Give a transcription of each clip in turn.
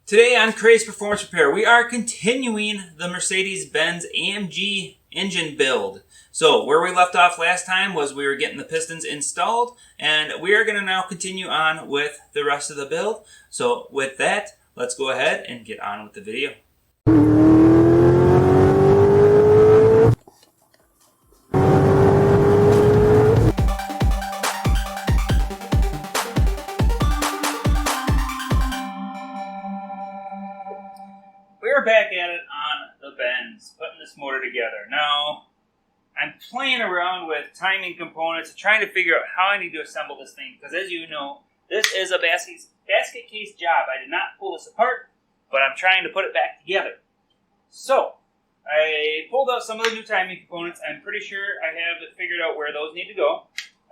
Today on Crazed Performance Repair, we are continuing the Mercedes-Benz AMG engine build. So where we left off last time was we were getting the pistons installed, and we are going to now continue on with the rest of the build. So with that, let's go ahead and get on with the video. We're back at it on the Benz, putting this motor together. Now, I'm playing around with timing components, trying to figure out how I need to assemble this thing, because as you know, this is a basket case job. I did not pull this apart, but I'm trying to put it back together. So, I pulled out some of the new timing components. I'm pretty sure I have it figured out where those need to go.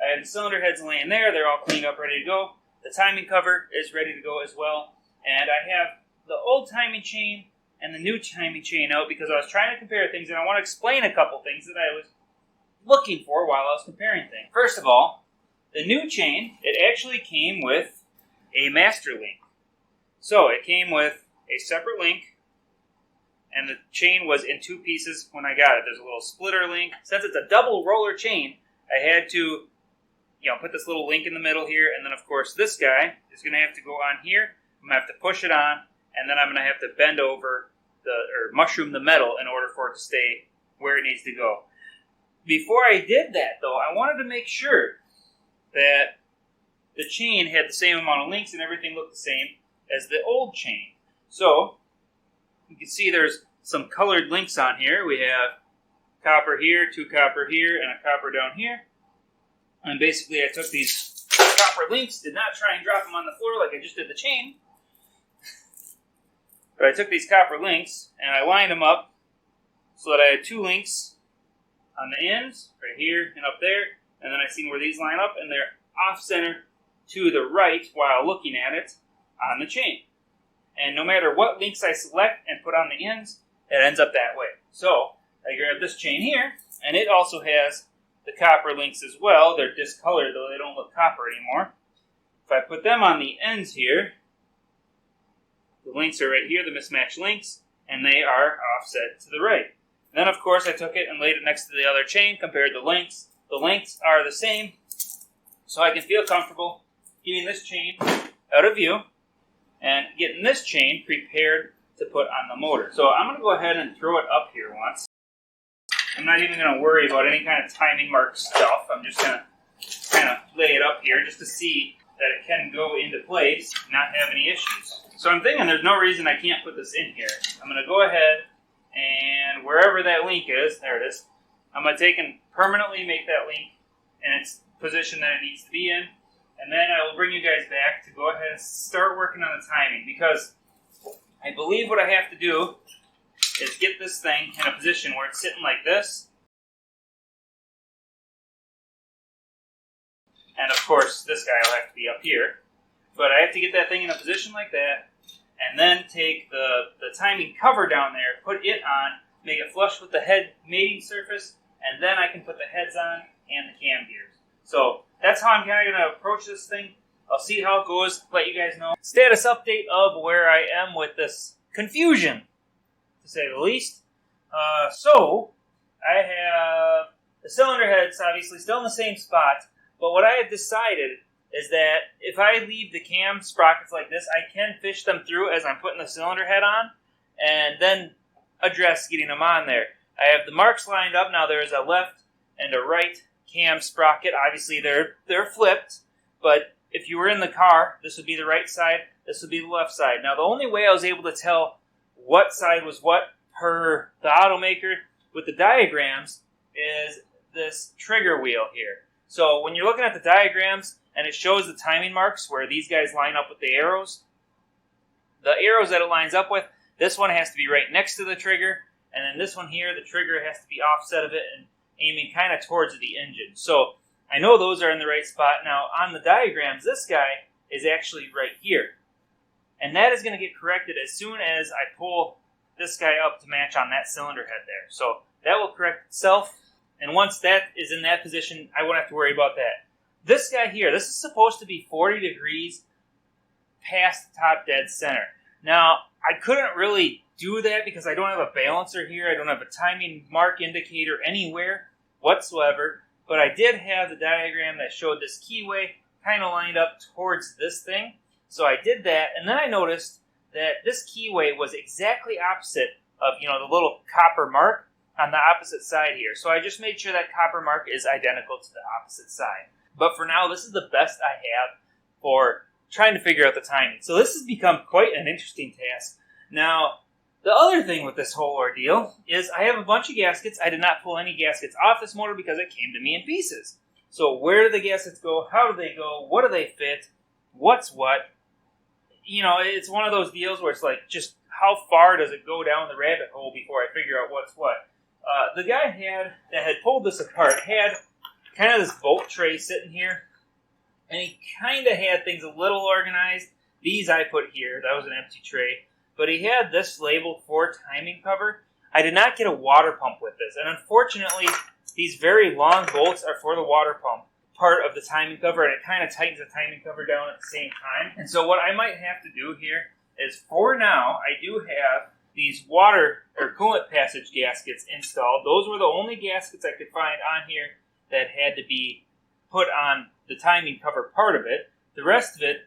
I have the cylinder heads laying there. They're all cleaned up, ready to go. The timing cover is ready to go as well. And I have the old timing chain and the new timing chain out because I was trying to compare things, and I want to explain a couple things that I was looking for while I was comparing things. First of all, the new chain, it actually came with a master link. So it came with a separate link, and the chain was in two pieces when I got it. There's a little splitter link. Since it's a double roller chain, I had to put this little link in the middle here, and then of course this guy is going to have to go on here. I'm going to have to push it on, and then I'm going to have to bend over or mushroom the metal in order for it to stay where it needs to go. Before I did that, though, I wanted to make sure that the chain had the same amount of links and everything looked the same as the old chain. So, you can see there's some colored links on here. We have copper here, two copper here, and a copper down here. And basically I took these copper links, did not try and drop them on the floor like I just did the chain. But I took these copper links and I lined them up so that I had two links on the ends, right here and up there, and then I seen where these line up, and they're off-center to the right while looking at it on the chain. And no matter what links I select and put on the ends, it ends up that way. So I grab this chain here, and it also has the copper links as well. They're discolored, though they don't look copper anymore. If I put them on the ends here, the links are right here, the mismatched links, and they are offset to the right. Then, of course, I took it and laid it next to the other chain, compared the lengths. The lengths are the same, so I can feel comfortable getting this chain out of view and getting this chain prepared to put on the motor. So I'm going to go ahead and throw it up here once. I'm not even going to worry about any kind of timing mark stuff. I'm just going to kind of lay it up here just to see that it can go into place and not have any issues. So I'm thinking there's no reason I can't put this in here. I'm going to go ahead and wherever that link is, there it is, I'm going to take and permanently make that link in its position that it needs to be in. And then I will bring you guys back to go ahead and start working on the timing, because I believe what I have to do is get this thing in a position where it's sitting like this. And of course, this guy will have to be up here. But I have to get that thing in a position like that, and then take the timing cover down there, put it on, make it flush with the head mating surface, and then I can put the heads on and the cam gears. So that's how I'm kind of going to approach this thing. I'll see how it goes, let you guys know. Status update of where I am with this confusion, to say the least. So I have the cylinder heads obviously still in the same spot, but what I have decided is that if I leave the cam sprockets like this, I can fish them through as I'm putting the cylinder head on, and then address getting them on there. I have the marks lined up. Now there's a left and a right cam sprocket. Obviously they're flipped, but if you were in the car, this would be the right side, this would be the left side. Now the only way I was able to tell what side was what per the automaker with the diagrams is this trigger wheel here. So when you're looking at the diagrams, and it shows the timing marks where these guys line up with the arrows that it lines up with, this one has to be right next to the trigger, and then this one here, the trigger has to be offset of it and aiming kind of towards the engine. So I know those are in the right spot. Now on the diagrams, this guy is actually right here. And that is going to get corrected as soon as I pull this guy up to match on that cylinder head there. So that will correct itself, and once that is in that position, I won't have to worry about that. This guy here, this is supposed to be 40 degrees past top dead center. Now, I couldn't really do that because I don't have a balancer here. I don't have a timing mark indicator anywhere whatsoever. But I did have the diagram that showed this keyway kind of lined up towards this thing. So I did that, and then I noticed that this keyway was exactly opposite of, the little copper mark on the opposite side here. So I just made sure that copper mark is identical to the opposite side. But for now, this is the best I have for trying to figure out the timing. So this has become quite an interesting task. Now, the other thing with this whole ordeal is I have a bunch of gaskets. I did not pull any gaskets off this motor because it came to me in pieces. So where do the gaskets go? How do they go? What do they fit? What's what? It's one of those deals where it's like, just how far does it go down the rabbit hole before I figure out what's what? The guy that had pulled this apart had kind of this bolt tray sitting here, and he kind of had things a little organized. These I put here. That was an empty tray. But he had this labeled for timing cover. I did not get a water pump with this, and unfortunately, these very long bolts are for the water pump part of the timing cover, and it kind of tightens the timing cover down at the same time. And so what I might have to do here is, for now, I do have these water or coolant passage gaskets installed. Those were the only gaskets I could find on here that had to be put on the timing cover part of it. The rest of it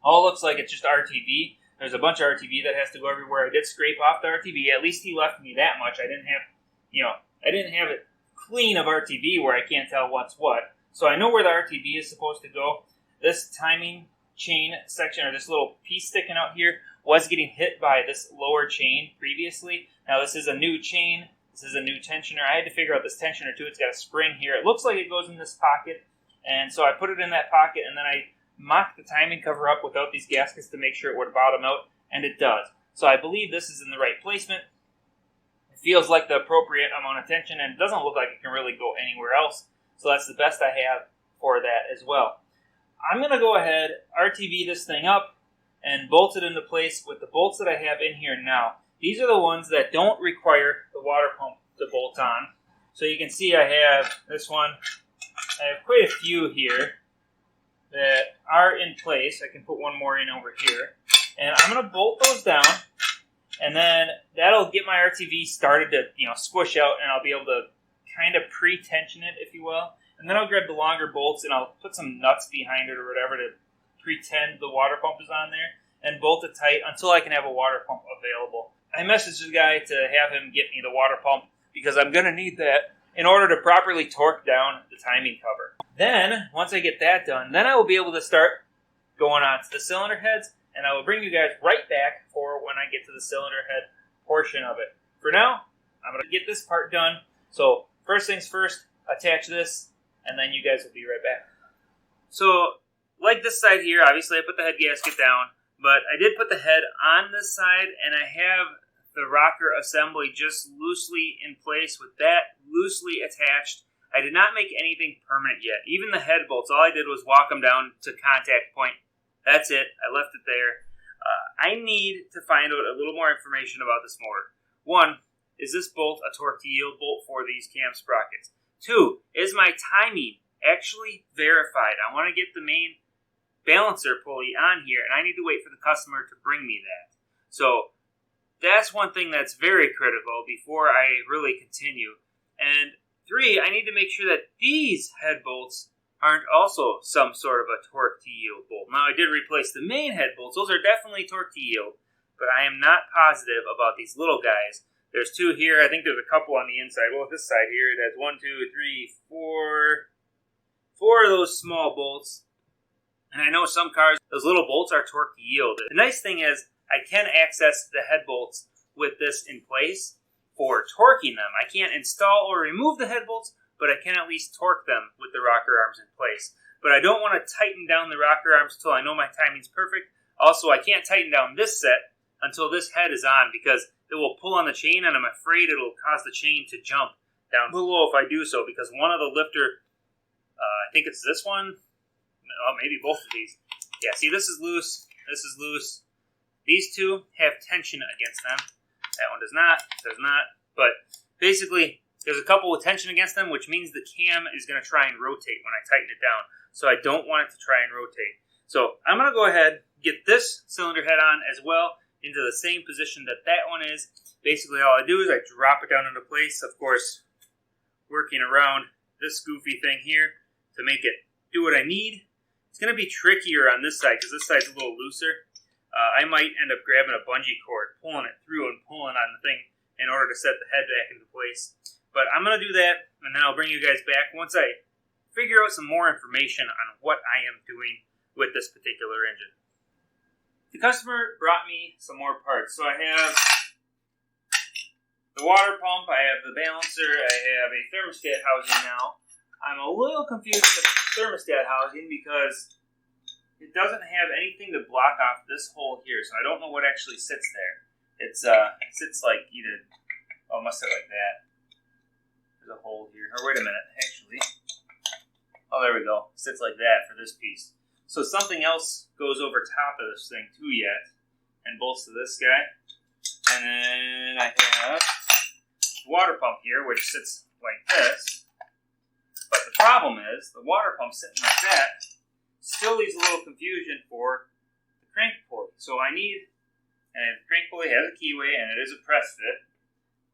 all looks like it's just RTV. There's a bunch of RTV that has to go everywhere. I did scrape off the RTV. At least he left me that much. I didn't have it clean of RTV where I can't tell what's what. So I know where the RTV is supposed to go. This timing chain section, or this little piece sticking out here, was getting hit by this lower chain previously. Now this is a new chain. This is a new tensioner. I had to figure out this tensioner too. It's got a spring here. It looks like it goes in this pocket. And so I put it in that pocket, and then I mocked the timing cover up without these gaskets to make sure it would bottom out, and it does. So I believe this is in the right placement. It feels like the appropriate amount of tension, and it doesn't look like it can really go anywhere else. So that's the best I have for that as well. I'm going to go ahead, RTV this thing up, and bolt it into place with the bolts that I have in here now. These are the ones that don't require the water pump to bolt on. So you can see I have this one. I have quite a few here that are in place. I can put one more in over here. And I'm going to bolt those down, and then that'll get my RTV started to squish out, and I'll be able to kind of pre-tension it, if you will. And then I'll grab the longer bolts, and I'll put some nuts behind it or whatever to pretend the water pump is on there, and bolt it tight until I can have a water pump available. I messaged the guy to have him get me the water pump because I'm going to need that in order to properly torque down the timing cover. Then, once I get that done, then I will be able to start going on to the cylinder heads, and I will bring you guys right back for when I get to the cylinder head portion of it. For now, I'm going to get this part done. So, first things first, attach this, and then you guys will be right back. So, like this side here, obviously I put the head gasket down, but I did put the head on this side, and I have the rocker assembly just loosely in place with that loosely attached. I did not make anything permanent yet. Even the head bolts, all I did was walk them down to contact point. That's it. I left it there. I need to find out a little more information about this motor. 1, is this bolt a torque to yield bolt for these cam sprockets? 2, is my timing actually verified? I want to get the main balancer pulley on here, and I need to wait for the customer to bring me that. So that's one thing that's very critical before I really continue. And 3, I need to make sure that these head bolts aren't also some sort of a torque to yield bolt. Now, I did replace the main head bolts. Those are definitely torque to yield, but I am not positive about these little guys. There's 2 here. I think there's a couple on the inside. Well, this side here, it has 1, 2, 3, 4 of those small bolts. And I know some cars, those little bolts are torque to yield. The nice thing is I can access the head bolts with this in place for torquing them. I can't install or remove the head bolts, but I can at least torque them with the rocker arms in place. But I don't want to tighten down the rocker arms until I know my timing's perfect. Also, I can't tighten down this set until this head is on because it will pull on the chain, and I'm afraid it'll cause the chain to jump down below if I do so, because one of the lifter, I think it's this one, maybe both of these. Yeah, see, this is loose, this is loose. These 2 have tension against them. That one does not, but basically, there's a couple with tension against them, which means the cam is going to try and rotate when I tighten it down. So I don't want it to try and rotate. So I'm going to go ahead get this cylinder head on as well into the same position that that one is. Basically all I do is I drop it down into place, of course working around this goofy thing here to make it do what I need. It's going to be trickier on this side because this side's a little looser. I might end up grabbing a bungee cord, pulling it through and pulling on the thing in order to set the head back into place. But I'm going to do that, and then I'll bring you guys back once I figure out some more information on what I am doing with this particular engine. The customer brought me some more parts. So I have the water pump, I have the balancer, I have a thermostat housing now. I'm a little confused with the thermostat housing because it doesn't have anything to block off this hole here, so I don't know what actually sits there. It sits like either, oh, it must sit like that. There's a hole here. Or wait a minute, actually. Oh, there we go. It sits like that for this piece. So something else goes over top of this thing too yet, and bolts to this guy. And then I have the water pump here, which sits like this. But the problem is, the water pump sitting like that still leaves a little confusion for the crank pulley. So I need, and the crank pulley has a keyway and it is a press fit,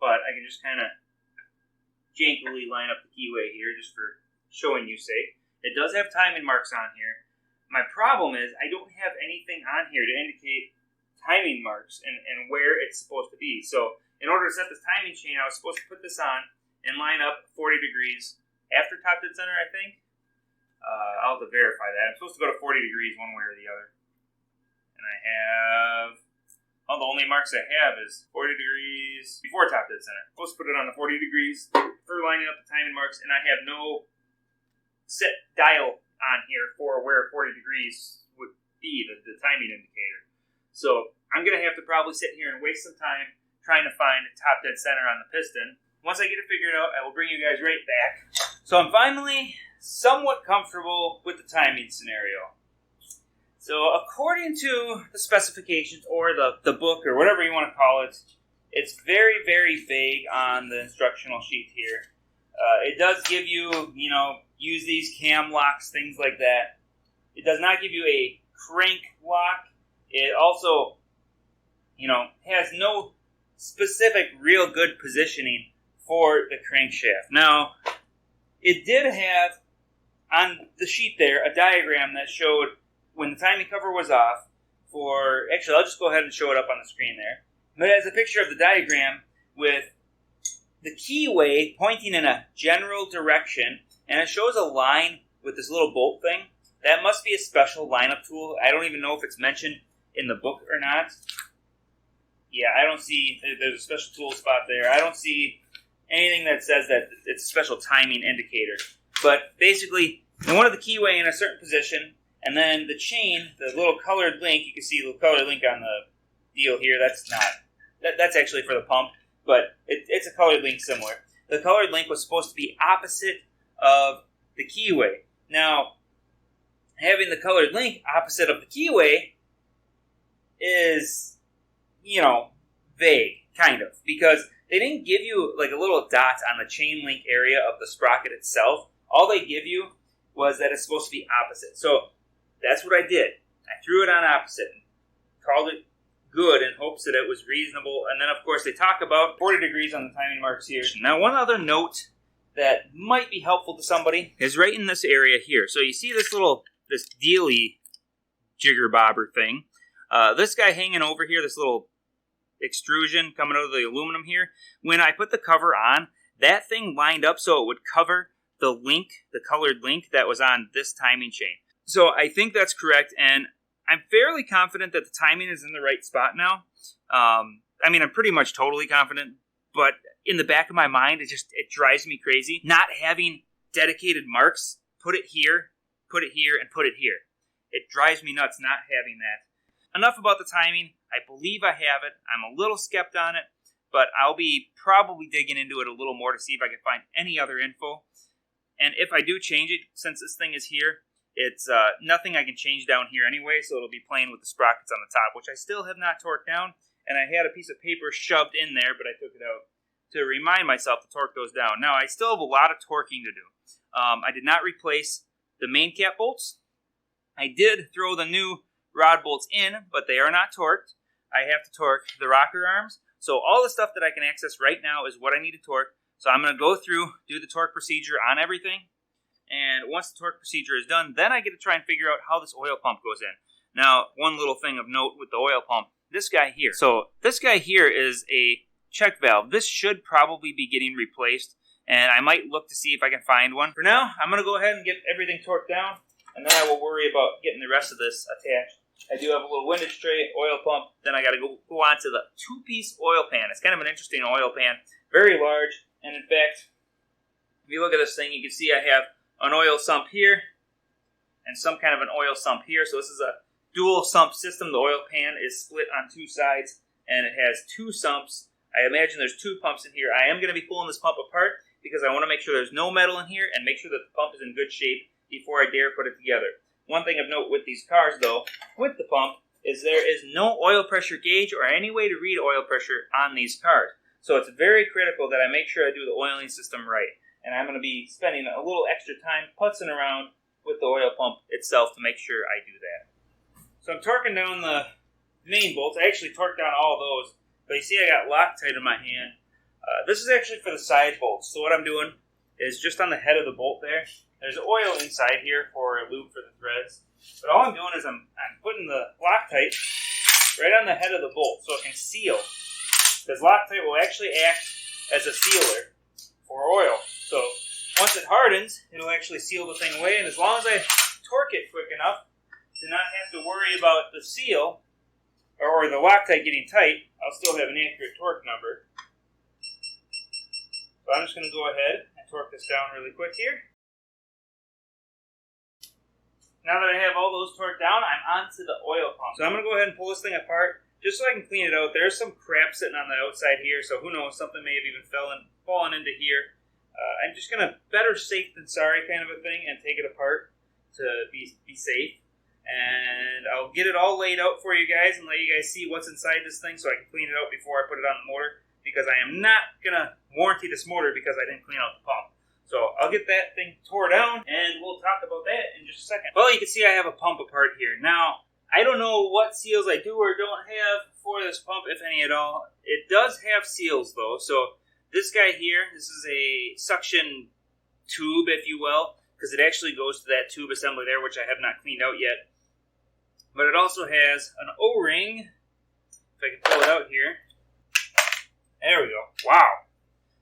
but I can just kind of jankily line up the keyway here just for showing you sake. It does have timing marks on here. My problem is I don't have anything on here to indicate timing marks and where it's supposed to be. So in order to set this timing chain, I was supposed to put this on and line up 40 degrees after top dead center, I think. I'll have to verify that. I'm supposed to go to 40 degrees one way or the other. And I have, the only marks I have is 40 degrees before top dead center. I'm supposed to put it on the 40 degrees for lining up the timing marks, and I have no set dial on here for where 40 degrees would be, the timing indicator. So I'm going to have to probably sit here and waste some time trying to find top dead center on the piston. Once I get it figured out, I will bring you guys right back. So I'm finally somewhat comfortable with the timing scenario. So according to the specifications or the book or whatever you want to call it, it's very, very vague on the instructional sheet here. It does give you, use these cam locks, things like that. It does not give you a crank lock. It also, has no specific real good positioning for the crankshaft. Now, it did have on the sheet there a diagram that showed when the timing cover was off actually I'll just go ahead and show it up on the screen there. But it has a picture of the diagram with the keyway pointing in a general direction, and it shows a line with this little bolt thing. That must be a special lineup tool. I don't even know if it's mentioned in the book or not. Yeah, I don't see, there's a special tool spot there. I don't see anything that says that it's a special timing indicator. But basically, they wanted the keyway in a certain position, and then the chain, the little colored link, you can see the little colored link on the deal here. That's actually for the pump, but it's a colored link similar. The colored link was supposed to be opposite of the keyway. Now, having the colored link opposite of the keyway is, vague, kind of, because they didn't give you like a little dot on the chain link area of the sprocket itself. All they give you was that it's supposed to be opposite. So that's what I did. I threw it on opposite and called it good in hopes that it was reasonable. And then, of course, they talk about 40 degrees on the timing marks here. Now, one other note that might be helpful to somebody is right in this area here. So you see this dealy jigger bobber thing. This guy hanging over here, this little extrusion coming out of the aluminum here. When I put the cover on, that thing lined up so it would cover the link, the colored link that was on this timing chain. So I think that's correct, and I'm fairly confident that the timing is in the right spot now. I'm pretty much totally confident, but in the back of my mind, it drives me crazy. Not having dedicated marks, put it here, and put it here. It drives me nuts not having that. Enough about the timing. I believe I have it. I'm a little skeptical on it, but I'll be probably digging into it a little more to see if I can find any other info. And if I do change it, since this thing is here, it's nothing I can change down here anyway, so it'll be playing with the sprockets on the top, which I still have not torqued down. And I had a piece of paper shoved in there, but I took it out to remind myself to torque those down. Now, I still have a lot of torquing to do. I did not replace the main cap bolts. I did throw the new rod bolts in, but they are not torqued. I have to torque the rocker arms. So all the stuff that I can access right now is what I need to torque. So I'm going to go through, do the torque procedure on everything. And once the torque procedure is done, then I get to try and figure out how this oil pump goes in. Now, one little thing of note with the oil pump, this guy here. So this guy here is a check valve. This should probably be getting replaced, and I might look to see if I can find one. For now, I'm going to go ahead and get everything torqued down, and then I will worry about getting the rest of this attached. I do have a little windage tray, oil pump, then I got to go on to the two-piece oil pan. It's kind of an interesting oil pan, very large, and in fact, if you look at this thing, you can see I have an oil sump here and some kind of an oil sump here. So this is a dual sump system. The oil pan is split on two sides, and it has two sumps. I imagine there's two pumps in here. I am going to be pulling this pump apart because I want to make sure there's no metal in here and make sure that the pump is in good shape before I dare put it together. One thing of note with these cars, though, with the pump, is there is no oil pressure gauge or any way to read oil pressure on these cars. So it's very critical that I make sure I do the oiling system right. And I'm going to be spending a little extra time putzing around with the oil pump itself to make sure I do that. So I'm torquing down the main bolts. I actually torqued down all those. But you see I got Loctite in my hand. This is actually for the side bolts. So what I'm doing is just on the head of the bolt there, there's oil inside here for a lube for the threads. But all I'm doing is I'm putting the Loctite right on the head of the bolt so it can seal. Because Loctite will actually act as a sealer for oil. So once it hardens, it'll actually seal the thing away. And as long as I torque it quick enough to not have to worry about the seal or the Loctite getting tight, I'll still have an accurate torque number. So I'm just going to go ahead and torque this down really quick here. Now that I have all those torqued down, I'm on to the oil pump. So I'm going to go ahead and pull this thing apart just so I can clean it out. There's some crap sitting on the outside here, so who knows, something may have even fallen into here. I'm just going to better safe than sorry kind of a thing and take it apart to be safe. And I'll get it all laid out for you guys and let you guys see what's inside this thing so I can clean it out before I put it on the motor, because I am not going to warranty this motor because I didn't clean out the pump. So I'll get that thing tore down, and we'll talk about that in just a second. Well, you can see I have a pump apart here. Now, I don't know what seals I do or don't have for this pump, if any at all. It does have seals, though. So this guy here, this is a suction tube, if you will, because it actually goes to that tube assembly there, which I have not cleaned out yet. But it also has an O-ring. If I can pull it out here. There we go. Wow.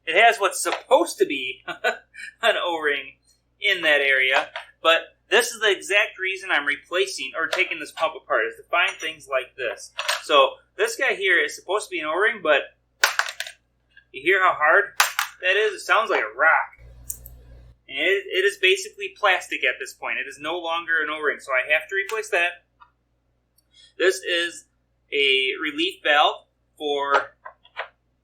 It has what's supposed to be an O-ring in that area, but this is the exact reason I'm replacing or taking this pump apart, is to find things like this. So this guy here is supposed to be an O-ring, but you hear how hard that is? It sounds like a rock. And it is basically plastic at this point. It is no longer an O-ring, so I have to replace that. This is a relief valve for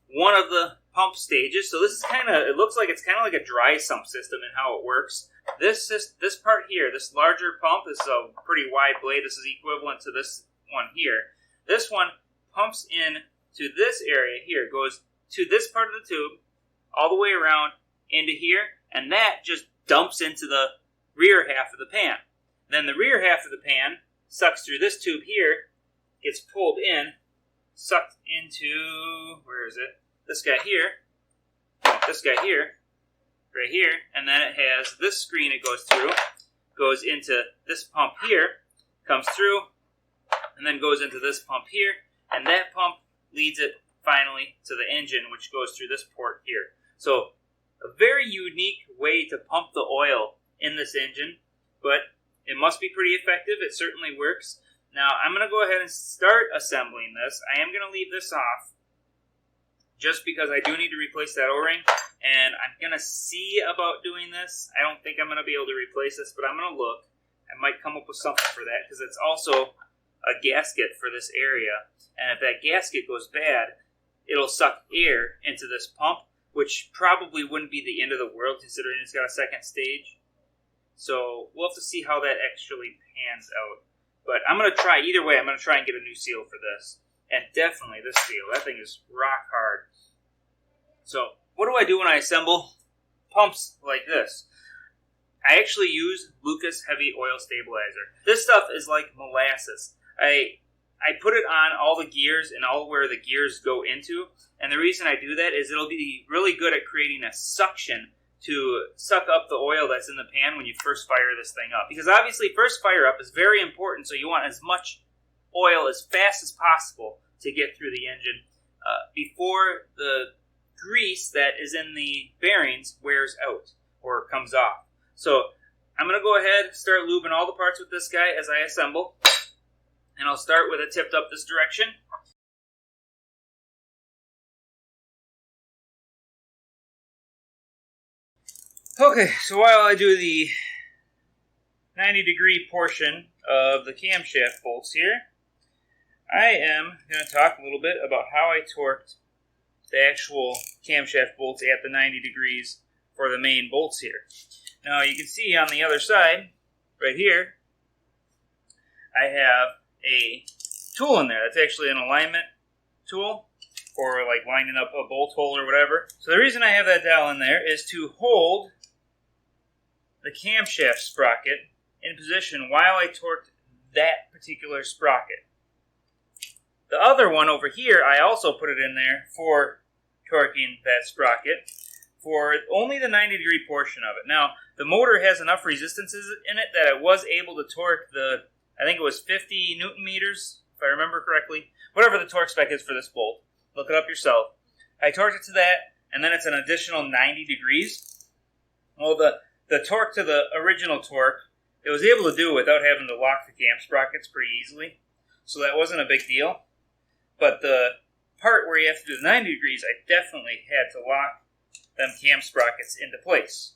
one of the pump stages. So this is it looks like it's kind of like a dry sump system in how it works. This part here, this larger pump, this is a pretty wide blade. This is equivalent to this one here. This one pumps in to this area here, goes to this part of the tube, all the way around into here, and that just dumps into the rear half of the pan. Then the rear half of the pan sucks through this tube here, gets pulled in, sucked into, where is it? This guy here, right here, and then it has this screen it goes through, goes into this pump here, comes through, and then goes into this pump here, and that pump leads it finally to the engine, which goes through this port here. So a very unique way to pump the oil in this engine, but it must be pretty effective. It certainly works. Now I'm going to go ahead and start assembling this. I am going to leave this off just because I do need to replace that O-ring, and I'm going to see about doing this. I don't think I'm going to be able to replace this, but I'm going to look. I might come up with something for that, because it's also a gasket for this area, and if that gasket goes bad, it'll suck air into this pump, which probably wouldn't be the end of the world considering it's got a second stage. So we'll have to see how that actually pans out. But I'm going to try, either way, I'm going to try and get a new seal for this. And definitely this seal. That thing is rock hard. So what do I do when I assemble pumps like this? I actually use Lucas Heavy Oil Stabilizer. This stuff is like molasses. I put it on all the gears and all where the gears go into. And the reason I do that is it'll be really good at creating a suction to suck up the oil that's in the pan when you first fire this thing up. Because obviously first fire up is very important, so you want as much oil as fast as possible to get through the engine before the grease that is in the bearings wears out or comes off. So I'm going to go ahead and start lubing all the parts with this guy as I assemble. And I'll start with it tipped up this direction. Okay, so while I do the 90-degree portion of the camshaft bolts here, I am going to talk a little bit about how I torqued the actual camshaft bolts at the 90 degrees for the main bolts here. Now you can see on the other side, right here, I have a tool in there. That's actually an alignment tool for like lining up a bolt hole or whatever. So the reason I have that dowel in there is to hold the camshaft sprocket in position while I torqued that particular sprocket. The other one over here, I also put it in there for torquing that sprocket for only the 90-degree portion of it. Now, the motor has enough resistances in it that I was able to torque the, I think it was 50 Newton meters, if I remember correctly. Whatever the torque spec is for this bolt. Look it up yourself. I torqued it to that, and then it's an additional 90 degrees. Well, the torque to the original torque, it was able to do without having to lock the cam sprockets pretty easily. So that wasn't a big deal. But the part where you have to do the 90 degrees, I definitely had to lock them cam sprockets into place.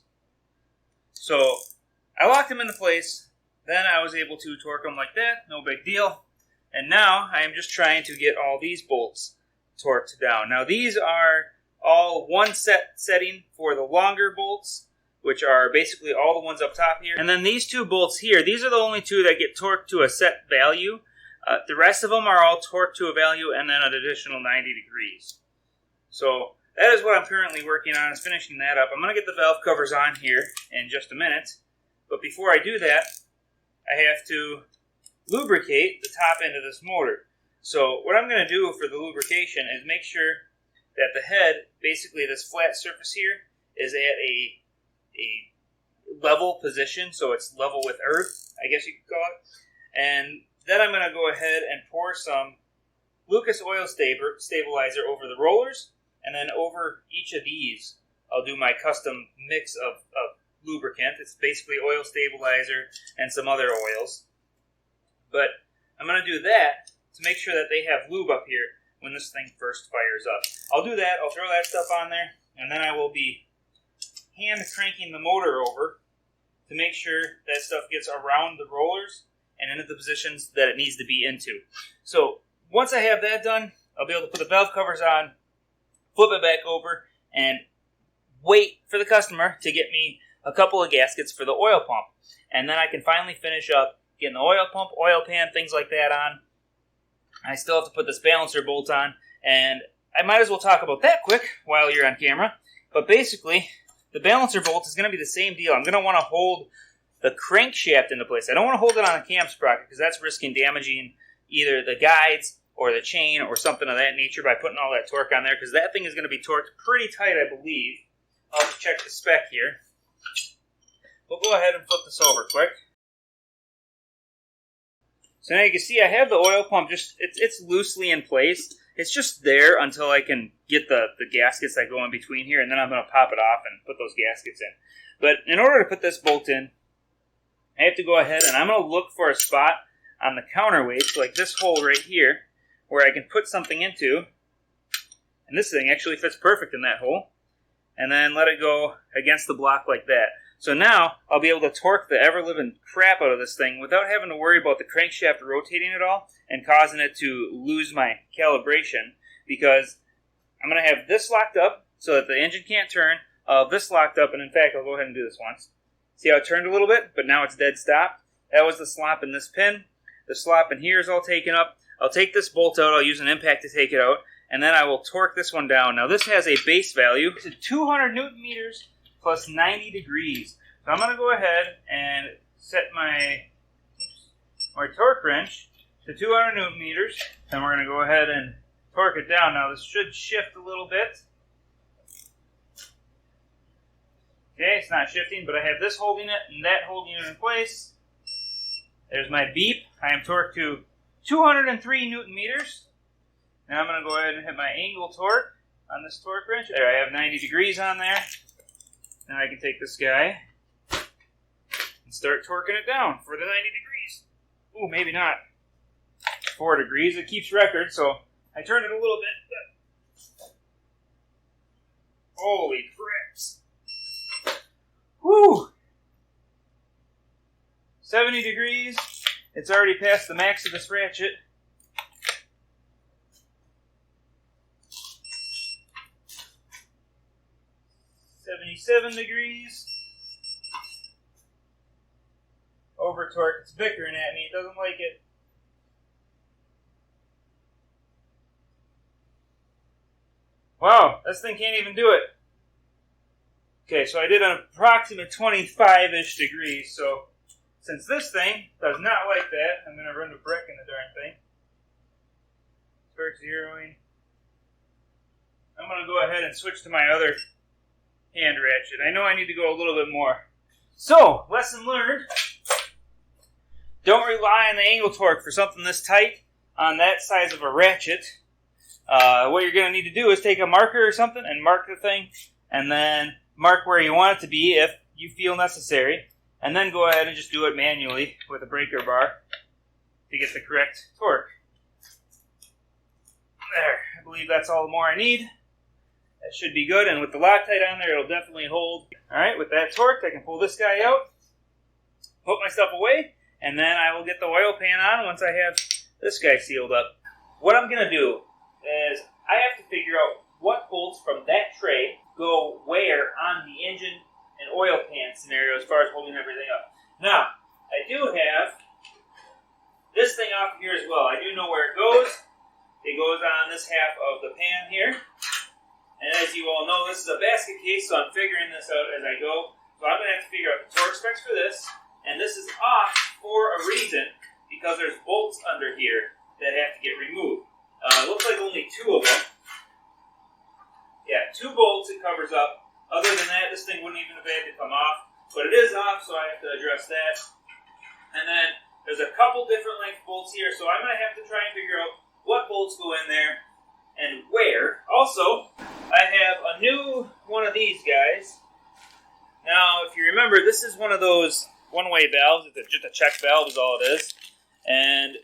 So I locked them into place. Then I was able to torque them like that, no big deal. And now I am just trying to get all these bolts torqued down. Now these are all one setting for the longer bolts, which are basically all the ones up top here. And then these two bolts here, these are the only two that get torqued to a set value. The rest of them are all torqued to a value and then an additional 90 degrees. So that is what I'm currently working on, is finishing that up. I'm going to get the valve covers on here in just a minute. But before I do that, I have to lubricate the top end of this motor. So what I'm going to do for the lubrication is make sure that the head, basically this flat surface here, is at a level position, so it's level with earth, I guess you could call it. And then I'm going to go ahead and pour some Lucas oil stabilizer over the rollers, and then over each of these, I'll do my custom mix of lubricant. It's basically oil stabilizer and some other oils. But I'm going to do that to make sure that they have lube up here when this thing first fires up. I'll do that. I'll throw that stuff on there, and then I will be hand cranking the motor over to make sure that stuff gets around the rollers and into the positions that it needs to be into. So once I have that done, I'll be able to put the valve covers on, flip it back over, and wait for the customer to get me a couple of gaskets for the oil pump. And then I can finally finish up getting the oil pump, oil pan, things like that on. I still have to put this balancer bolt on, and I might as well talk about that quick while you're on camera. But basically, the balancer bolt is going to be the same deal. I'm going to want to hold the crankshaft into place. I don't want to hold it on a cam sprocket because that's risking damaging either the guides or the chain or something of that nature by putting all that torque on there, because that thing is going to be torqued pretty tight, I believe. I'll have to check the spec here. We'll go ahead and flip this over quick. So now you can see I have the oil pump, it's loosely in place. It's just there until I can get the gaskets that go in between here, and then I'm going to pop it off and put those gaskets in. But in order to put this bolt in, I have to go ahead and I'm going to look for a spot on the counterweight, like this hole right here, where I can put something into. And this thing actually fits perfect in that hole. And then let it go against the block like that. So now I'll be able to torque the ever-living crap out of this thing without having to worry about the crankshaft rotating at all and causing it to lose my calibration, because I'm going to have this locked up so that the engine can't turn, this locked up, and in fact, I'll go ahead and do this once. See how it turned a little bit, but now it's dead stop? That was the slop in this pin. The slop in here is all taken up. I'll take this bolt out, I'll use an impact to take it out, and then I will torque this one down. Now this has a base value to 200 Newton meters plus 90 degrees. So I'm going to go ahead and set my torque wrench to 200 newton meters. Then we're going to go ahead and torque it down. Now this should shift a little bit. Okay, it's not shifting, but I have this holding it and that holding it in place. There's my beep. I am torqued to 203 newton meters. Now I'm going to go ahead and hit my angle torque on this torque wrench. There, I have 90 degrees on there. Now I can take this guy and start torquing it down for the 90 degrees. Ooh, maybe not. 4 degrees. It keeps record, so I turn it a little bit. Holy craps. Whew! 70 degrees. It's already past the max of this ratchet. $77 degrees. Over torque. It's bickering at me. It doesn't like it. Wow, this thing can't even do it. Okay, so I did an approximate 25-ish degrees, so since this thing does not like that, I'm going to run the brick in the darn thing. Torque zeroing. I'm going to go ahead and switch to my other hand ratchet. I know I need to go a little bit more. So, lesson learned. Don't rely on the angle torque for something this tight on that size of a ratchet. What you're going to need to do is take a marker or something and mark the thing, and then mark where you want it to be if you feel necessary, and then go ahead and just do it manually with a breaker bar to get the correct torque. There, I believe that's all the more I need. That should be good, and with the Loctite on there, it'll definitely hold. Alright, with that torque, I can pull this guy out, put my stuff away, and then I will get the oil pan on once I have this guy sealed up. What I'm going to do is I have to figure out what bolts from that tray go where on the engine and oil pan scenario as far as holding everything up. Now, I do have this thing off here as well. I do know where it goes. It goes on this half of the pan here. And as you all know, this is a basket case, so I'm figuring this out as I go. So I'm going to have to figure out the torque specs for this. And this is off for a reason, because there's bolts under here that have to get removed. Looks like only 2 of them. Yeah, 2 bolts it covers up. Other than that, this thing wouldn't even have had to come off. But it is off, so I have to address that. And then there's a couple different length bolts here, so I'm going to have to try and figure out what bolts go in there and where. Also, I have a new one of these guys. Now, if you remember, this is one of those one-way valves. It's just a check valve is all it is. And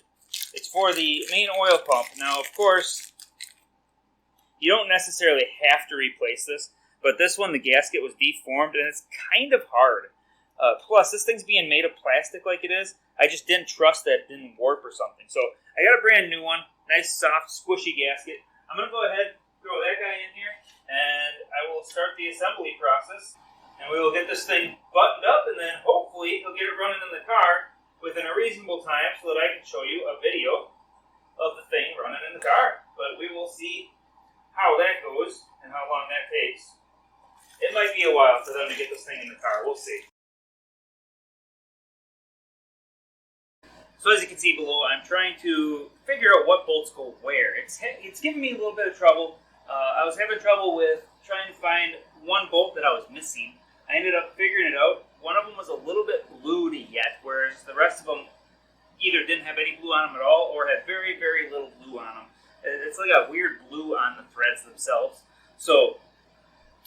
it's for the main oil pump. Now, of course, you don't necessarily have to replace this, but this one, the gasket was deformed, and it's kind of hard. Plus, this thing's being made of plastic like it is. I just didn't trust that it didn't warp or something. So, I got a brand new one. Nice, soft, squishy gasket. I'm going to go ahead and throw that guy in here, and I will start the assembly process. And we will get this thing buttoned up, and then hopefully he'll get it running in the car within a reasonable time so that I can show you a video of the thing running in the car. But we will see how that goes and how long that takes. It might be a while for them to get this thing in the car. We'll see. So as you can see below, I'm trying to figure out what bolts go where. It's giving me a little bit of trouble. I was having trouble with trying to find one bolt that I was missing. I ended up figuring it out. One of them was a little bit blued yet, whereas the rest of them either didn't have any blue on them at all or had very, very little blue on them. It's like a weird blue on the threads themselves. So,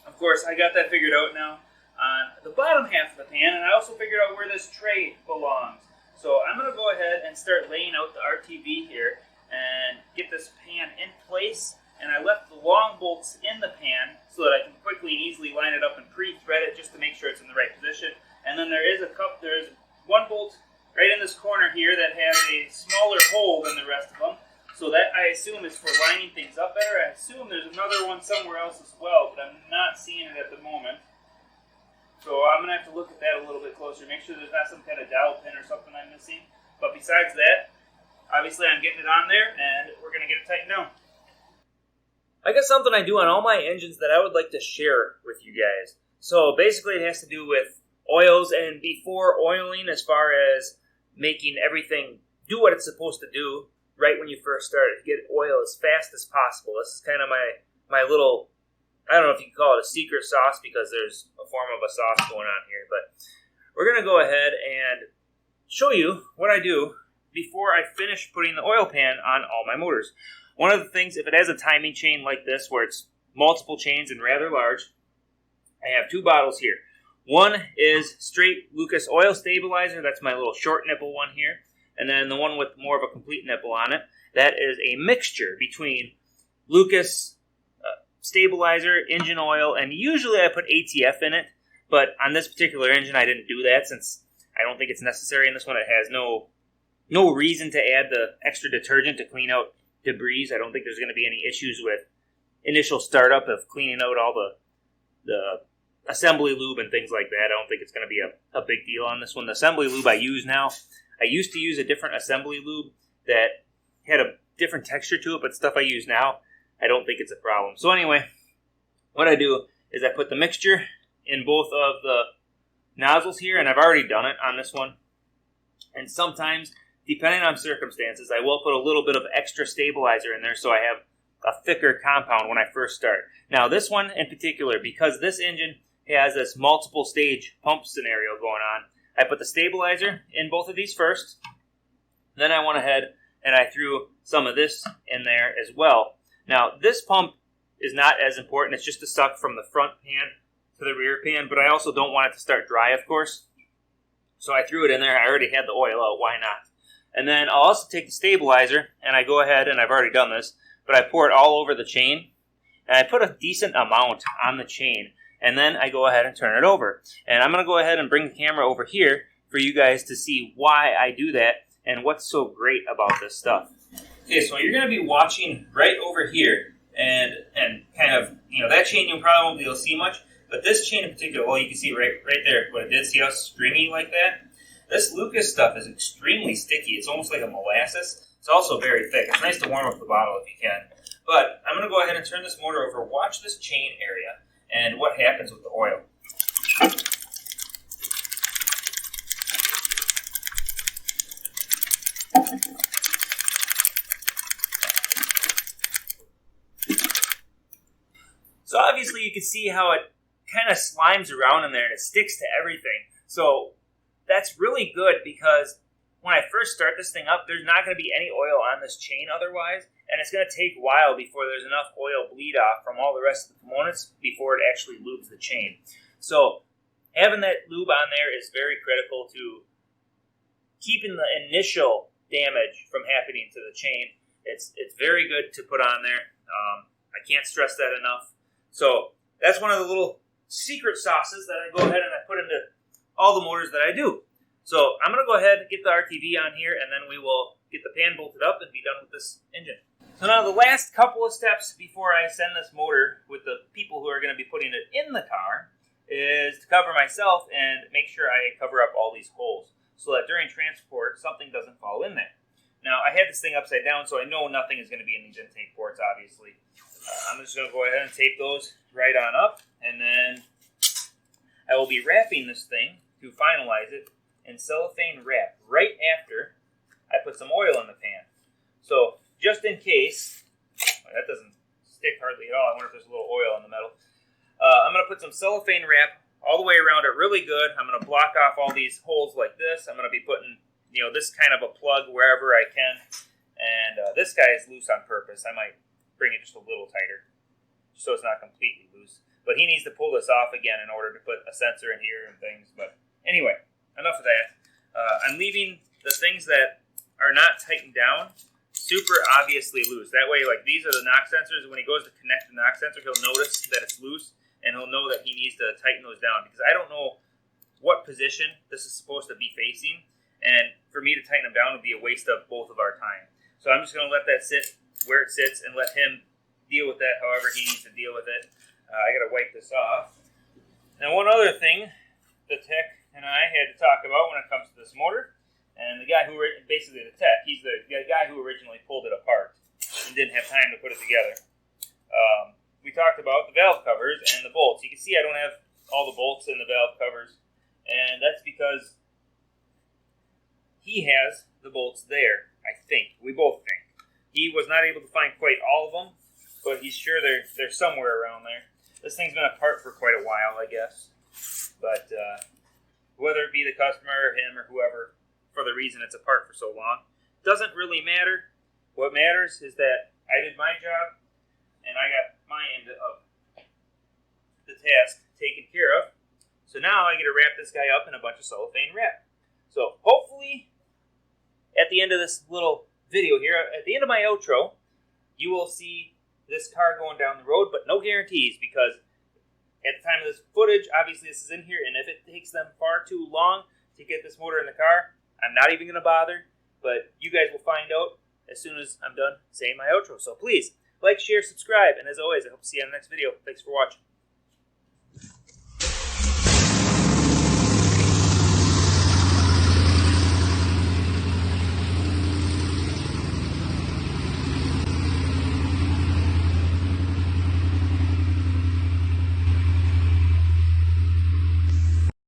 of course, I got that figured out now on the bottom half of the pan, and I also figured out where this tray belongs. So I'm going to go ahead and start laying out the RTV here and get this pan in place. And I left the long bolts in the pan so that I can quickly and easily line it up and pre-thread it just to make sure it's in the right position. And then there's one bolt right in this corner here that has a smaller hole than the rest of them. So that, I assume, is for lining things up better. I assume there's another one somewhere else as well, but I'm not seeing it at the moment. So I'm going to have to look at that a little bit closer, make sure there's not some kind of dowel pin or something I'm missing. But besides that, obviously I'm getting it on there, and we're going to get it tightened down. I got something I do on all my engines that I would like to share with you guys. So basically it has to do with oils and before oiling, as far as making everything do what it's supposed to do right when you first start it, get oil as fast as possible. This is kind of my little, I don't know if you can call it a secret sauce because there's a form of a sauce going on here, but we're going to go ahead and show you what I do before I finish putting the oil pan on all my motors. One of the things, if it has a timing chain like this where it's multiple chains and rather large, I have 2 bottles here. One is straight Lucas oil stabilizer. That's my little short nipple one here. And then the one with more of a complete nipple on it, that is a mixture between Lucas stabilizer, engine oil, and usually I put ATF in it. But on this particular engine, I didn't do that since I don't think it's necessary in this one. It has no reason to add the extra detergent to clean out debris. I don't think there's going to be any issues with initial startup of cleaning out all the assembly lube and things like that. I don't think it's going to be a big deal on this one. The assembly lube I use now, I used to use a different assembly lube that had a different texture to it, but stuff I use now, I don't think it's a problem. So anyway, what I do is I put the mixture in both of the nozzles here, and I've already done it on this one. And sometimes, depending on circumstances, I will put a little bit of extra stabilizer in there so I have a thicker compound when I first start. Now this one in particular, because this engine has this multiple stage pump scenario going on, I put the stabilizer in both of these first. Then I went ahead and I threw some of this in there as well. Now this pump is not as important. It's just to suck from the front pan to the rear pan, but I also don't want it to start dry, of course. So I threw it in there. I already had the oil out. Why not? And then I'll also take the stabilizer, and I go ahead, and I've already done this, but I pour it all over the chain, and I put a decent amount on the chain, and then I go ahead and turn it over. And I'm going to go ahead and bring the camera over here for you guys to see why I do that and what's so great about this stuff. Okay, so you're going to be watching right over here, and kind of, that chain you probably won't be able to see much, but this chain in particular, well, you can see right there what it did. See how it's stringy like that? This Lucas stuff is extremely sticky. It's almost like a molasses. It's also very thick. It's nice to warm up the bottle if you can. But I'm going to go ahead and turn this motor over. Watch this chain area and what happens with the oil. So obviously you can see how it kind of slimes around in there and it sticks to everything. So that's really good because when I first start this thing up, there's not going to be any oil on this chain otherwise, and it's going to take a while before there's enough oil bleed off from all the rest of the components before it actually lubes the chain. So having that lube on there is very critical to keeping the initial damage from happening to the chain. It's very good to put on there. I can't stress that enough. So that's one of the little secret sauces that I go ahead and I put into all the motors that I do. So I'm going to go ahead and get the RTV on here, and then we will get the pan bolted up and be done with this engine. So now the last couple of steps before I send this motor with the people who are going to be putting it in the car is to cover myself and make sure I cover up all these holes so that during transport something doesn't fall in there. Now I had this thing upside down, so I know nothing is going to be in these intake ports, obviously. I'm just going to go ahead and tape those right on up, and then I will be wrapping this thing to finalize it in cellophane wrap right after I put some oil in the pan. So just in case, that doesn't stick hardly at all. I wonder if there's a little oil in the metal. I'm going to put some cellophane wrap all the way around it really good. I'm going to block off all these holes like this. I'm going to be putting this kind of a plug wherever I can. And this guy is loose on purpose. I might bring it just a little tighter so it's not completely loose. But he needs to pull this off again in order to put a sensor in here and things. But anyway, enough of that. I'm leaving the things that are not tightened down super obviously loose. That way, like these are the knock sensors. When he goes to connect the knock sensor, he'll notice that it's loose, and he'll know that he needs to tighten those down. Because I don't know what position this is supposed to be facing, and for me to tighten them down would be a waste of both of our time. So I'm just going to let that sit where it sits and let him deal with that however he needs to deal with it. I got to wipe this off. Now, one other thing the tech and I had to talk about when it comes to this motor, and the guy who, basically the tech, he's the guy who originally pulled it apart and didn't have time to put it together. We talked about the valve covers and the bolts. You can see I don't have all the bolts in the valve covers, and that's because he has the bolts there. I think. We both think. He was not able to find quite all of them, but he's sure they're somewhere around there. This thing's been apart for quite a while, I guess. But whether it be the customer or him or whoever, for the reason it's apart for so long, doesn't really matter. What matters is that I did my job, and I got my end of the task taken care of. So now I get to wrap this guy up in a bunch of cellophane wrap. So hopefully, at the end of this little video here, at the end of my outro, you will see this car going down the road, but no guarantees, because at the time of this footage, obviously this is in here, and if it takes them far too long to get this motor in the car, I'm not even going to bother, but you guys will find out as soon as I'm done saying my outro. So please, like, share, subscribe, and as always, I hope to see you on the next video. Thanks for watching.